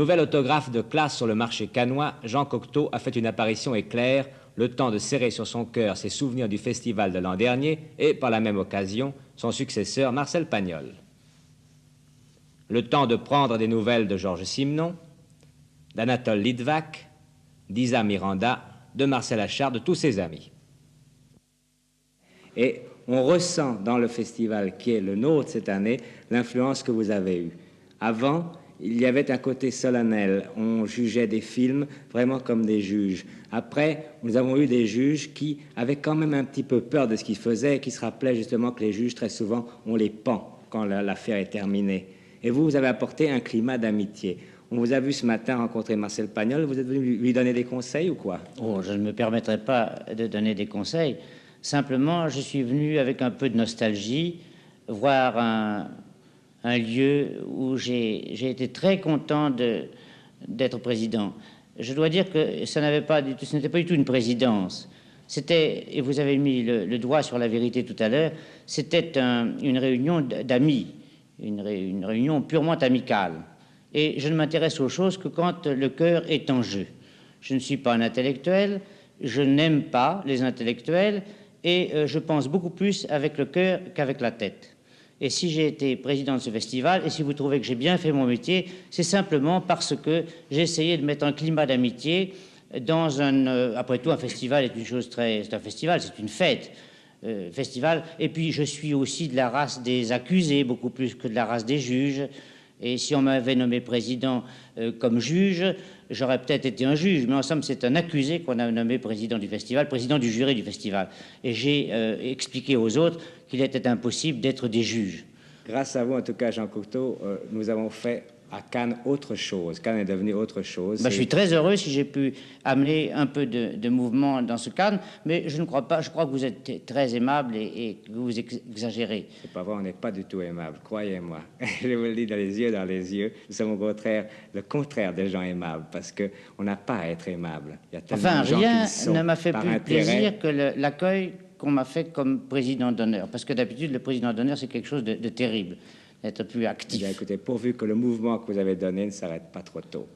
Nouvel autographe de classe sur le marché cannois, Jean Cocteau a fait une apparition éclair, le temps de serrer sur son cœur ses souvenirs du festival de l'an dernier et, par la même occasion, son successeur Marcel Pagnol. Le temps de prendre des nouvelles de Georges Simenon, d'Anatole Litvak, d'Isa Miranda, de Marcel Achard, de tous ses amis. Et on ressent dans le festival qui est le nôtre cette année l'influence que vous avez eue. Avant, il y avait un côté solennel. On jugeait des films vraiment comme des juges. Après, nous avons eu des juges qui avaient quand même un petit peu peur de ce qu'ils faisaient et qui se rappelaient justement que les juges, très souvent, on les pend quand l'affaire est terminée. Et vous avez apporté un climat d'amitié. On vous a vu ce matin rencontrer Marcel Pagnol. Vous êtes venu lui donner des conseils ou quoi? Oh, je ne me permettrai pas de donner des conseils. Simplement, je suis venu avec un peu de nostalgie voir un lieu où j'ai été très content d'être président. Je dois dire que ce n'était pas du tout une présidence. C'était, et vous avez mis le doigt sur la vérité tout à l'heure, c'était une réunion d'amis, une réunion purement amicale. Et je ne m'intéresse aux choses que quand le cœur est en jeu. Je ne suis pas un intellectuel, je n'aime pas les intellectuels, et je pense beaucoup plus avec le cœur qu'avec la tête. Et si j'ai été président de ce festival, et si vous trouvez que j'ai bien fait mon métier, c'est simplement parce que j'ai essayé de mettre un climat d'amitié dans après tout, un festival est une chose c'est un festival, c'est une fête. Festival. Et puis, je suis aussi de la race des accusés, beaucoup plus que de la race des juges. Et si on m'avait nommé président comme juge, j'aurais peut-être été un juge, mais en somme, c'est un accusé qu'on a nommé président du festival, président du jury du festival. Et j'ai expliqué aux autres qu'il était impossible d'être des juges. Grâce à vous, en tout cas, Jean Cocteau, nous avons fait à Cannes autre chose. Cannes est devenu autre chose. Je suis très heureux si j'ai pu amener un peu de mouvement dans ce cadre, mais je ne crois pas. Je crois que vous êtes très aimable et que vous exagérez. C'est pas vrai, on n'est pas du tout aimable, croyez-moi. Je vous le dis dans les yeux. Nous sommes au contraire, le contraire des gens aimables, parce qu'on n'a pas à être aimable. Il y a tellement de gens rien ne m'a fait plus plaisir que l'accueil qu'on m'a fait comme président d'honneur, parce que d'habitude, le président d'honneur, c'est quelque chose de terrible, d'être plus actif. Eh bien, écoutez, pourvu que le mouvement que vous avez donné ne s'arrête pas trop tôt.